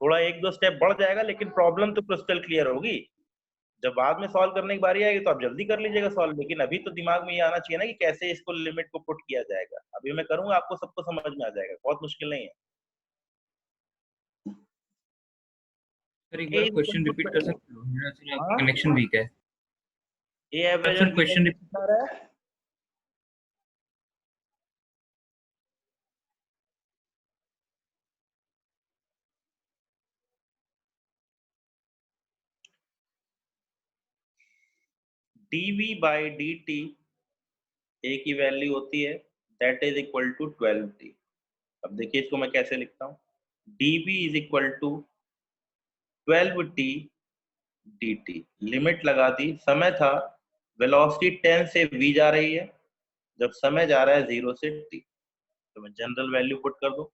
थोड़ा एक दो स्टेप बढ़ जाएगा लेकिन प्रॉब्लम तो क्रिस्टल क्लियर होगी। जब बाद में सॉल्व करने की बारी आएगी तो आप जल्दी कर लीजिएगा सॉल्व, लेकिन अभी तो दिमाग में ये आना चाहिए ना कि कैसे इसको लिमिट को पुट किया जाएगा। अभी मैं करूंगा, आपको सबको समझ में आ जाएगा, बहुत मुश्किल नहीं है। सर एक बार क्वेश्चन रिपीट कर सकते हो? मेरा थोड़ा कनेक्शन वीक है। ए एवरेज सर क्वेश्चन रिपीट कर रहा है। dv by dt a की वैल्यू होती है that is equal to 12t। अब देखिए इसको मैं कैसे लिखता हूँ, dv is equal to 12t dt, limit लगा दी, समय था, वेलोसिटी 10 से v जा रही है, जब समय जा रहा है 0 से t, तो मैं जनरल वैल्यू पुट कर दूं,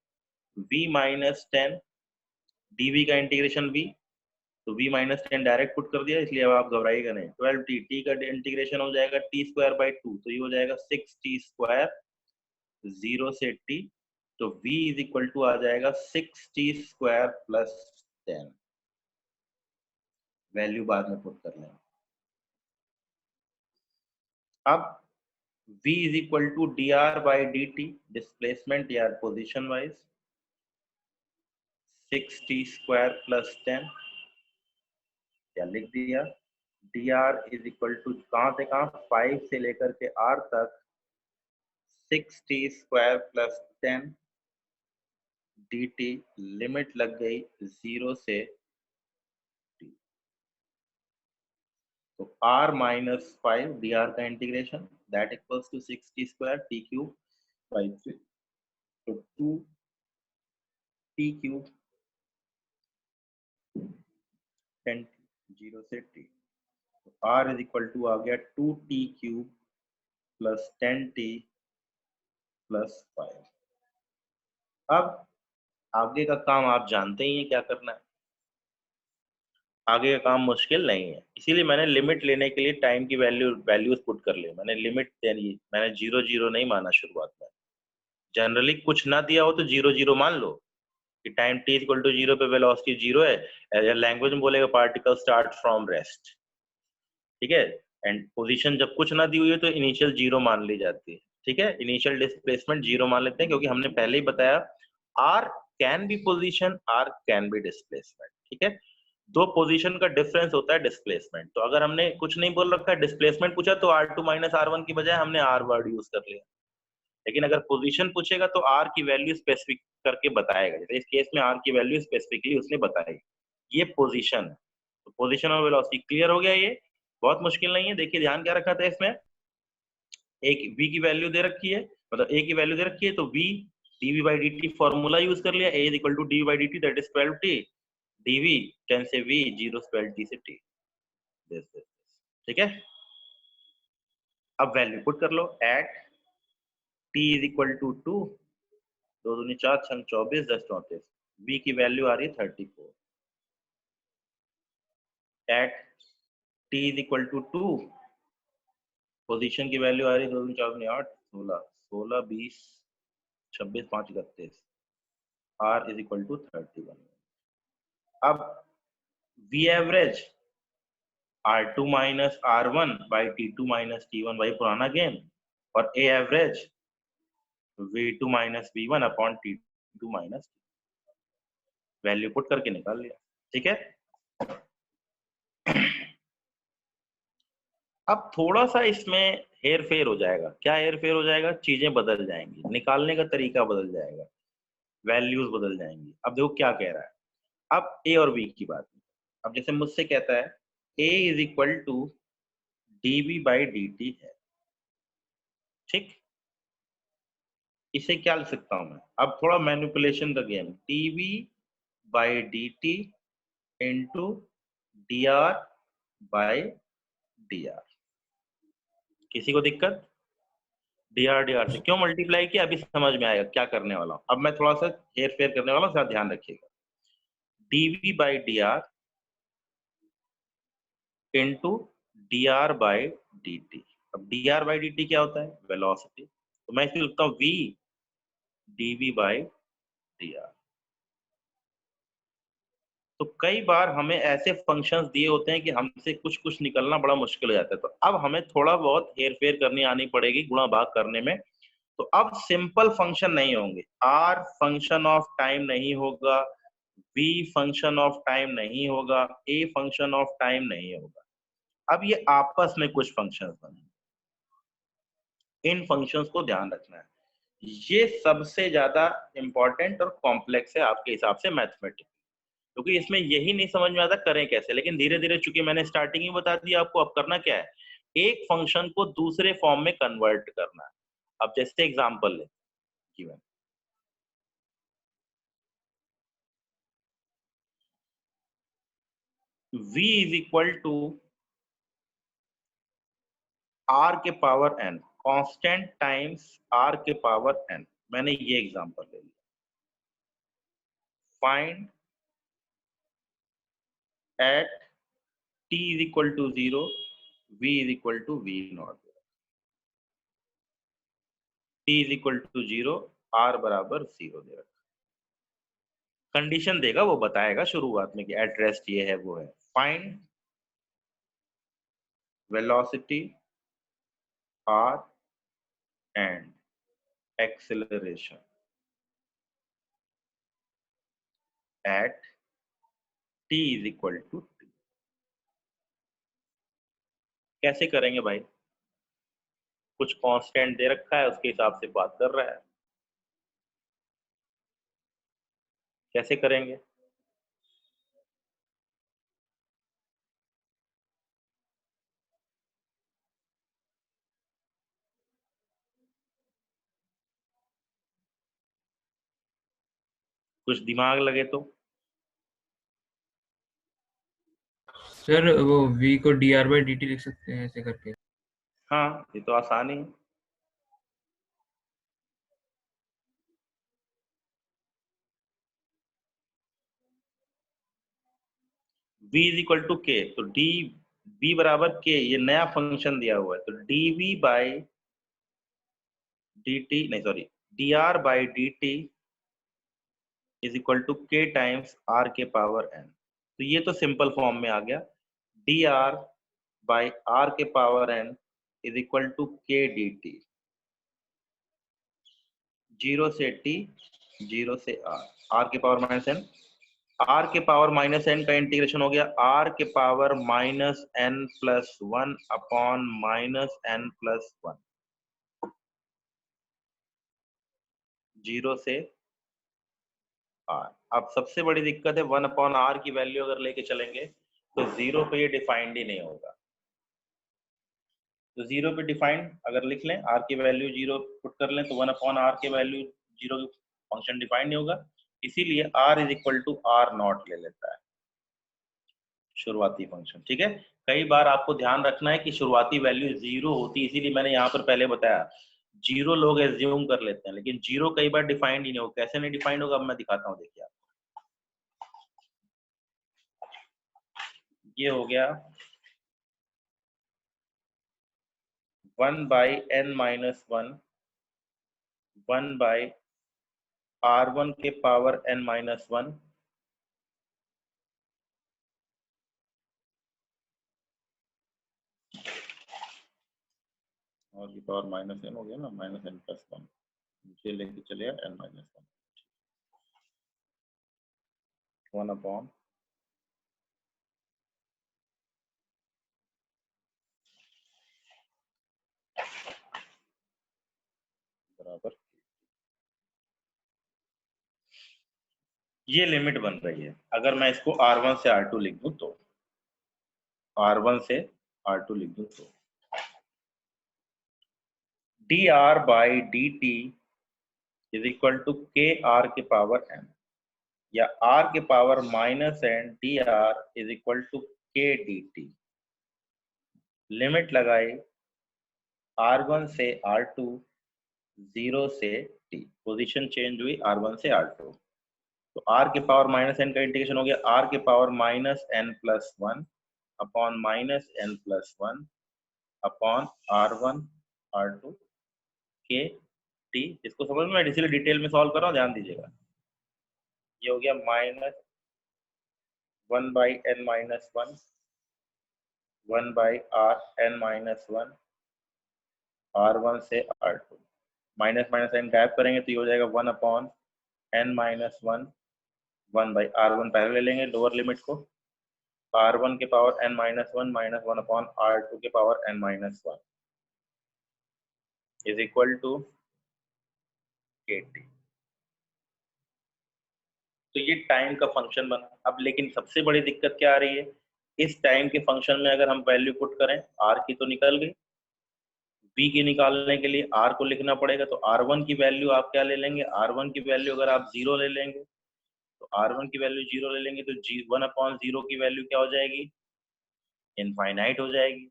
v माइनस 10 dv का इंटीग्रेशन v, तो v माइनस 10 डायरेक्ट पुट कर दिया, इसलिए अब आप घबराइएगा नहीं। 12t, t का इंटीग्रेशन हो जाएगा t स्क्वायर बाई 2, तो ये हो जाएगा 6t स्क्वायर 0 से t, तो v इज इक्वल टू आ जाएगा 6t स्क्वायर प्लस 10, वैल्यू बाद में पुट कर लेंगे। अब v is equal to dr by dt, displacement या position wise, 6t square plus 10, क्या लिख दिया, dr इज इक्वल टू कहां से कहां, 5 से लेकर के r तक 6t square plus 10 dt, limit लग गई 0 से t, तो r माइनस 5 dr का integration that equals to 6t square t cube by 3, तो 2t क्यूब 10 0 से t, तो r इज इक्वल टू आ गया 2t cube plus 10t plus 5। अब आगे का काम आप जानते ही हैं क्या करना है, आगे का काम मुश्किल नहीं है, इसीलिए मैंने लिमिट लेने के लिए टाइम की वैल्यूज पुट कर ली, मैंने लिमिट देनी, मैंने 0 0 नहीं माना शुरुआत में, जनरली कुछ ना दिया हो तो 0 0 मान लो कि टाइम t इक्वल टू 0 पे वेलोसिटी 0 है, लैंग्वेज में बोलेगा पार्टिकल स्टार्ट फ्रॉम रेस्ट, ठीक है, एंड पोजीशन जब कुछ ना दी हुई है तो इनिशियल 0 मान ली जाती है, ठीक है, इनिशियल डिस्प्लेसमेंट 0 मान लेते हैं, क्योंकि हमने पहले ही बताया r can be position, r can be displacement, ठीक है, दो पोजीशन का डिफरेंस होता है डिस्प्लेसमेंट, तो अगर हमने कुछ नहीं बोल रखा है, डिस्प्लेसमेंट पूछा तो r2 माइनस r1 की बजाय हमने r वर्ड यूज कर लिया, लेकिन अगर पोजीशन पूछेगा तो r की वैल्यू स्पेसिफिक करके बताएगा, जैसे इस केस में r की वैल्यू स्पेसिफिकली उसने बताई, ये पोजीशन है, तो पोजीशन और वेलोसिटी क्लियर हो गया, ये बहुत मुश्किल नहीं है। देखिए ध्यान क्या रखा था इसमें, एक v की वैल्यू दे रखी है, मतलब a की वैल्यू दे रखी है, तो v dv by dt formula use कर लिया, a is equal to dv by dt that is 12t, dv 10 से v 0 12t से t, ठीक है, अब वैल्यू पुट कर लो, eight t is equal to 2, 2 दूनी 4 6 24 10 34, v की वैल्यू आ रही है 34, at t is equal to 2, position की वैल्यू आ रही है 2 दूनी 4 दूनी 8 16 16 20 26 5 31, r is equal to 31। अब v average r2 minus r1 by t2 minus t1, वही पुराना गेम, और a average v2 minus v1 upon t2 minus, value put करके निकाल लिया, ठीक है। अब थोड़ा सा इसमें हेर फेर हो जाएगा, क्या हेर फेर हो जाएगा, चीजें बदल जाएंगी, निकालने का तरीका बदल जाएगा, वैल्यूज बदल जाएंगी। अब देखो क्या कह रहा है, अब a और b की बात, अब जैसे मुझसे कहता है a is equal to dv by dt है, ठीक, इसे क्या लिख सकता हूं मैं, अब थोड़ा मैनिपुलेशन का game, dv by dt into dr by dr, किसी को दिक्कत, dr से क्यों मल्टीप्लाई किया, अभी समझ में आएगा क्या करने वाला हूं। अब मैं थोड़ा सा हेर फेर करने वाला हूं, थोड़ा ध्यान रखिएगा, dv by dr into dr by dt, अब dr बाई dt क्या होता है, वेलोसिटी, तो मैं इसमें लिखता हूँ v dv बाई dr। तो कई बार हमें ऐसे फंक्शंस दिए होते हैं कि हमसे कुछ कुछ निकलना बड़ा मुश्किल हो जाता है, तो अब हमें थोड़ा बहुत हेर फेर करनी आनी पड़ेगी गुणा भाग करने में। तो अब सिंपल फंक्शन नहीं होंगे, r फंक्शन ऑफ टाइम नहीं होगा, v फंक्शन ऑफ टाइम नहीं होगा, a फंक्शन ऑफ टाइम नहीं होगा, अब ये आपस में कुछ फंक्शंस बनेंगे, इन फंक्शंस को ध्यान रखना है, ये सबसे ज्यादा इंपॉर्टेंट और कॉम्प्लेक्स है आपके हिसाब से मैथमेटिक्स, क्योंकि इसमें यही नहीं समझ में आता करें कैसे, लेकिन धीरे धीरे, चूंकि मैंने स्टार्टिंग ही बता दिया आपको, अब करना क्या है, एक फंक्शन को दूसरे फॉर्म में कन्वर्ट करना है। अब जैसे एग्जांपल ले, given v is equal to r के power n, constant times r के पावर n। मैंने ये एग्जांपल ले लिया। Find at t is equal to 0, v is equal to v naught. t is equal to 0, r बराबर 0 दे रखा। Condition देगा, वो बताएगा शुरुआत में कि एट रेस्ट ये है वो है। Find velocity r and acceleration at t is equal to t। कैसे करेंगे भाई? कुछ कांस्टेंट दे रखा है, उसके हिसाब से बात कर रहा है। कैसे करेंगे? कुछ दिमाग लगे तो। सर वो v को dr by dt लिख सकते हैं ऐसे करके। हाँ, ये तो आसान ही है। v इज इक्वल टू के, तो डी v बराबर के, ये नया फंक्शन दिया हुआ है, तो dv बाई dt, नहीं sorry, dr by dt is equal to K times r के पावर n। तो ये तो सिंपल फॉर्म में आ गया। dr बाई r के power n is equal to K dt। 0 से t, 0 से r के पावर माइनस n। r के पावर माइनस n का इंटीग्रेशन हो गया r के power minus n plus 1 upon minus n plus 1। 0 से r। अब सबसे बड़ी दिक्कत है 1 अपॉन r की वैल्यू अगर लेके चलेंगे तो 0 पे ये डिफाइंड ही नहीं होगा। तो 0 पे डिफाइंड अगर लिख लें, r की वैल्यू 0 पुट कर लें, तो 1 अपॉन r की वैल्यू 0, फंक्शन डिफाइंड नहीं होगा। इसीलिए r is equal to r naught ले लेता है, शुरुआती फंक्शन। ठीक है, कई बार आपको ध्यान रखना है कि शुरुआती वैल्यू 0 होती है, इसीलिए मैंने यहाँ पर पहले बताया 0 लोग एज्यूम कर लेते हैं, लेकिन 0 कई बार डिफाइंड ही नहीं होगा। कैसे नहीं डिफाइंड होगा, अब मैं दिखाता हूँ, देखिए आपको। ये हो गया 1 by n minus 1, 1 by r1 के पावर n माइनस 1 और ये पावर माइनस n हो गया ना, माइनस n प्लस 1, नीचे लेके चले n माइनस 1 अपॉन बराबर। ये लिमिट बन रही है। अगर मैं इसको r1 से r2 लिख दूं तो, r1 से r2 लिख दूं तो dr by dt is equal to K r के पावर n, या r के power minus n dr is equal to K dt। Limit लगाई r1 से r2, 0 से t, पोजीशन चेंज हुई r1 से r2, तो r के पावर माइनस n का इंटीग्रेशन हो गया r के power minus n plus 1 upon minus n plus 1 upon r1 r2 के t। इसको समझ में, इसलिए डिटेल में सॉल्व कर रहा हूँ, ध्यान दीजिएगा। ये हो गया minus 1 by n minus 1, 1 by r n minus 1, r1 से r2, माइनस माइनस n गायब करेंगे तो ये हो जाएगा 1 upon n minus 1, 1 by r1 पहले ले लेंगे लोअर लिमिट को, r1 के power n minus 1 minus 1 upon r2 के power n minus 1 is equal to kt। तो ये टाइम का फंक्शन बना। अब लेकिन सबसे बड़ी दिक्कत क्या आ रही है, इस टाइम के फंक्शन में अगर हम वैल्यू पुट करें, r की तो निकल गई, v की निकालने के लिए r को लिखना पड़ेगा। तो r1 की वैल्यू आप क्या ले लेंगे, r1 की वैल्यू अगर आप 0 ले लेंगे तो r1 की वैल्यू 0 ले लेंगे तो 1/0 की वैल्यू क्या हो जाएगी, इनफाइनाइट हो जाएगी।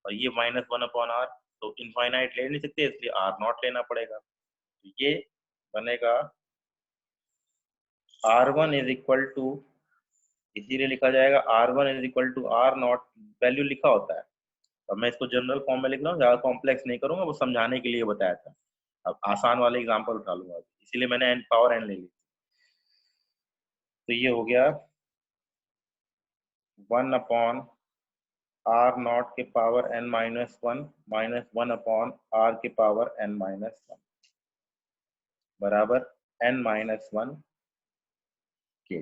और ये -1/r, तो इनफाइनाइट ले नहीं सकते इसलिए r0 लेना पड़ेगा। तो ये बनेगा r1 इज इक्वल टू, इसीलिए लिखा जाएगा r1 is equal to r0, value लिखा होता है। अब मैं इसको जनरल फॉर्म में लिख रहा हूँ, ज्यादा कॉम्प्लेक्स नहीं करूंगा, वो समझाने के लिए बताया था। अब आसान वाले एग्जांपल उठा लूंगा, इसीलिए मैंने पावर n ले ली। तो ये हो गया 1/r0 के power n minus 1 minus 1/r के पावर n माइनस 1 बराबर n माइनस 1 के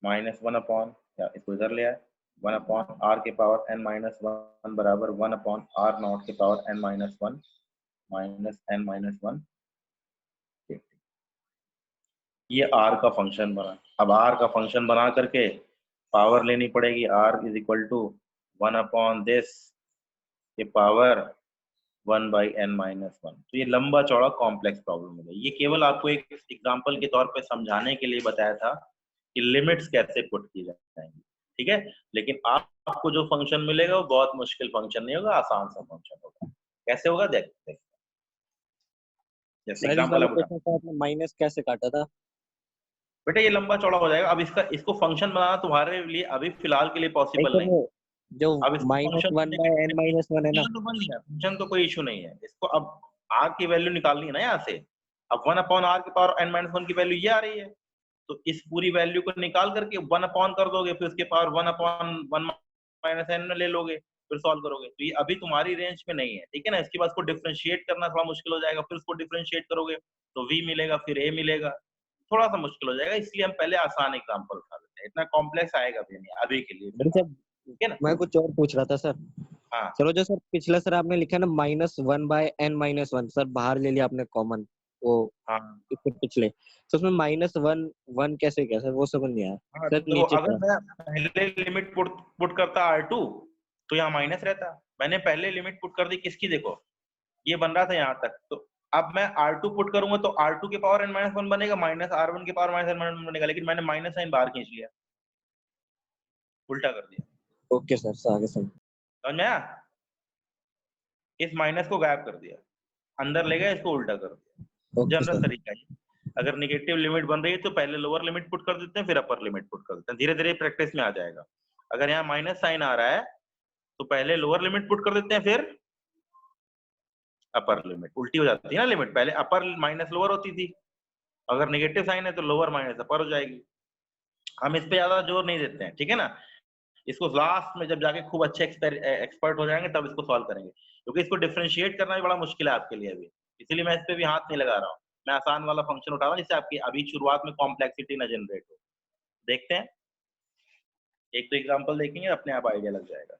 माइनस 1 या इसको इधर ले आए 1/r के पावर n माइनस 1 बराबर 1/r0 के power n minus 1 minus n minus 1। ये r का फंक्शन बना। अब r का फंक्शन बना करके पावर लेनी पड़ेगी, r is equal to 1/this के पावर 1/n माइनस 1। तो ये लंबा चौड़ा कॉम्प्लेक्स प्रॉब्लम है। ये केवल आपको एक एग्जांपल के तौर पे समझाने के लिए बताया था कि लिमिट्स कैसे पुट की जाएंगी, ठीक है। लेकिन आपको जो फंक्शन मिलेगा वो बहुत मुश्किल फंक्शन नहीं होगा, आसान सा फंक्शन होगा। कैसे होगा देखते हैं। जैसे एग्जांपल आपने माइनस कैसे काटा था बेटा, ये लंबा चौड़ा हो जाएगा। अब इसको फंक्शन बनाना तुम्हारे लिए अभी फिलहाल के लिए पॉसिबल नहीं है। जो अब -1/n माइनस 1 है ना, फंक्शन तो कोई इशू नहीं है। इसको अब r की वैल्यू निकालनी है ना यहाँ से। अब 1/r के पावर n माइनस 1 की वैल्यू ये आ रही है, तो इस पूरी वैल्यू को निकाल करके 1 कर दोगे, फिर उसके पावर 1/1 माइनस n में ले लोगे, फिर सॉल्व करोगे। तो ये अभी तुम्हारी रेंज में नहीं है, ठीक है ना। इसके बाद उसको डिफरेंशिएट करना थोड़ा मुश्किल हो जाएगा, फिर उसको डिफरेंशिएट करोगे तो v मिलेगा, फिर a मिलेगा, थोड़ा सा मुश्किल हो जाएगा। इसलिए हम पहले आसान एग्जांपल उठा लेते हैं, इतना कॉम्प्लेक्स आएगा भी नहीं अभी के लिए, ठीक है ना। मैं कुछ और पूछ रहा था सर। हाँ चलो, जो सर पिछला सर आपने लिखा ना -1/n माइनस 1, सर बाहर ले लिया आपने कॉमन, वो हाँ इसके पिछले, तो उसमें -1 कैसे क्या सर, वो समझ नहीं आया। हाँ, सर तो नीचे अगर मैं पहले लिमिट पुट करता r2 तो यहाँ माइनस रहता। मैंने पहले लिमिट पुट कर दी किसकी, देखो ये बन रहा था यहाँ तक, तो अब मैं r2 पुट करूंगा तो r2 के पावर n माइनस 1 बनेगा, माइनस r1 के पावर माइनस n माइनस 1 बनेगा। लेकिन मैंने माइनस साइन बाहर खींच लिया, उल्टा कर दिया। ओके सर, आगे समझ में आया? इस माइनस को गायब कर दिया, अंदर ले गया, इसको उल्टा कर दिया। जनरल तरीका है। अगर नेगेटिव लिमिट बन रही है तो पहले लोअर लिमिट पुट कर देते हैं, फिर अपर लिमिट पुट कर देते हैं। धीरे धीरे प्रैक्टिस में आ जाएगा। अगर यहाँ माइनस साइन आ रहा है तो पहले लोअर लिमिट पुट कर देते हैं, फिर अपर लिमिट। उल्टी हो जाती है ना लिमिट, पहले अपर माइनस लोअर होती थी। अगर नेगेटिव साइन है तो लोअर माइनस अपर हो जाएगी। हम इस पे ज्यादा जोर नहीं देते हैं, ठीक है ना। इसको लास्ट में जब जाके खूब अच्छे एक्सपर्ट हो जाएंगे तब इसको सॉल्व करेंगे, क्योंकि इसको डिफरेंशिएट करना भी बड़ा मुश्किल है आपके लिए अभी। इसीलिए मैं इस पे भी हाथ नहीं लगा रहा हूँ। मैं आसान वाला फंक्शन उठा रहा हूँ जिससे आपकी अभी शुरुआत में कॉम्प्लेक्सिटी ना जनरेट हो। देखते हैं, एक तो एग्जांपल देखेंगे, अपने आप आइडिया लग जाएगा।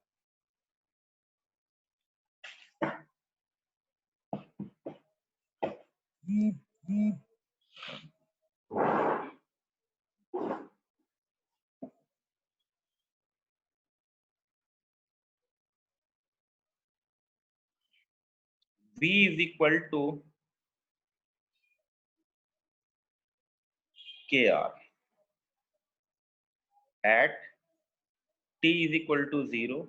V is equal to KR at T is equal to 0,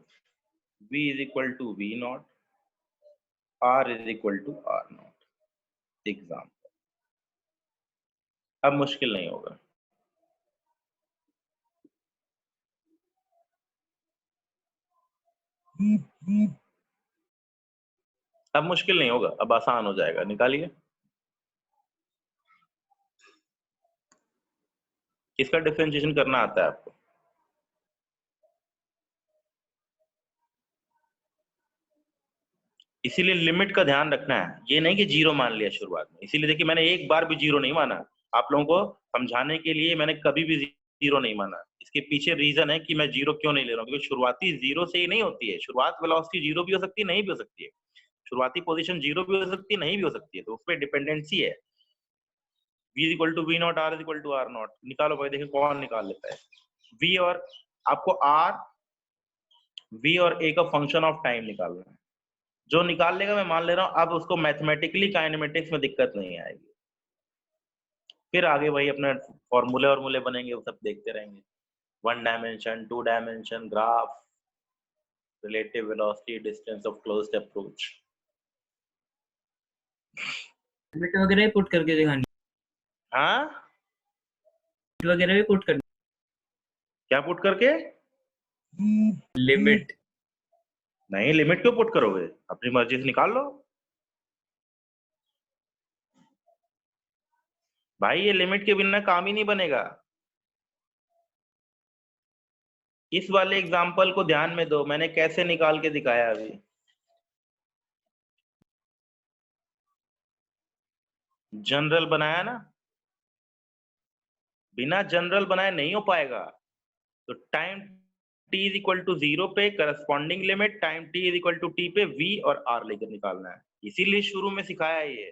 V is equal to V0, R is equal to R0। Example. अब मुश्किल नहीं होगा। अब मुश्किल नहीं होगा, अब आसान हो जाएगा। निकालिए, किसका डिफरेंशिएशन करना आता है आपको? इसीलिए लिमिट का ध्यान रखना है, ये नहीं कि जीरो मान लिया शुरुआत में। इसीलिए देखिए मैंने एक बार भी जीरो नहीं माना, आप लोगों को समझाने के लिए मैंने कभी भी जीरो नहीं माना। इसके पीछे रीजन है कि मैं जीरो क्यों नहीं ले रहा हूँ, क्योंकि शुरुआती जीरो से ही नहीं होती है। शुरुआत वेलोसिटी जीरो भी हो सकती है, नहीं भी हो सकती है। शुरुआती पोजीशन जीरो भी हो सकती है, नहीं भी हो सकती है, तो उस पर डिपेंडेंसी है। V equal to V naught, R equal to R naught. निकालो भाई, देखिए कौन निकाल लेता है। V और आपको R, V और A का फंक्शन ऑफ टाइम निकालना है। जो निकाल लेगा मैं मान ले रहा हूं, अब उसको मैथमेटिकली काइनेमेटिक्स में दिक्कत नहीं आएगी। फिर आगे वही अपने फॉर्मूले और बनेंगे, वो सब देखते रहेंगे। 1 dimension, 2 dimension, graph, relative velocity, distance of closed approach। Limit वगैरह पुट करके दिखानी, हाँ वगैरह भी पुट करनी, क्या पुट करके? लिमिट। नहीं, लिमिट क्यों पुट करोगे, अपनी मर्जी से निकाल लो भाई, ये लिमिट के बिना काम ही नहीं बनेगा। इस वाले एग्जाम्पल को ध्यान में दो, मैंने कैसे निकाल के दिखाया अभी। जनरल बनाया ना, बिना जनरल बनाए नहीं हो पाएगा। तो time t is equal to 0 पे corresponding limit time t is equal to t पे v और r लेकर निकालना है। इसीलिए शुरू में सिखाया है ये,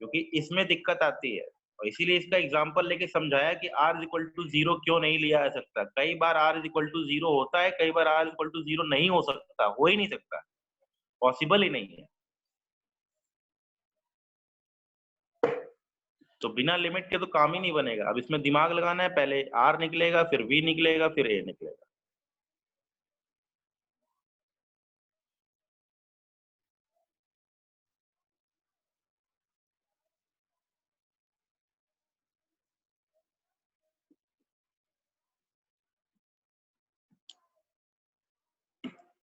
क्योंकि इसमें दिक्कत आती है, और इसीलिए इसका एग्जांपल लेके समझाया कि r इज इक्वल टू 0 क्यों नहीं लिया जा सकता। कई बार r इज इक्वल टू 0 होता है, कई बार r इज इक्वल टू 0 नहीं हो सकता, हो ही नहीं सकता, पॉसिबल ही नहीं है। तो बिना लिमिट के तो काम ही नहीं बनेगा। अब इसमें दिमाग लगाना है, पहले r निकलेगा, फिर v निकलेगा, फिर a निकलेगा।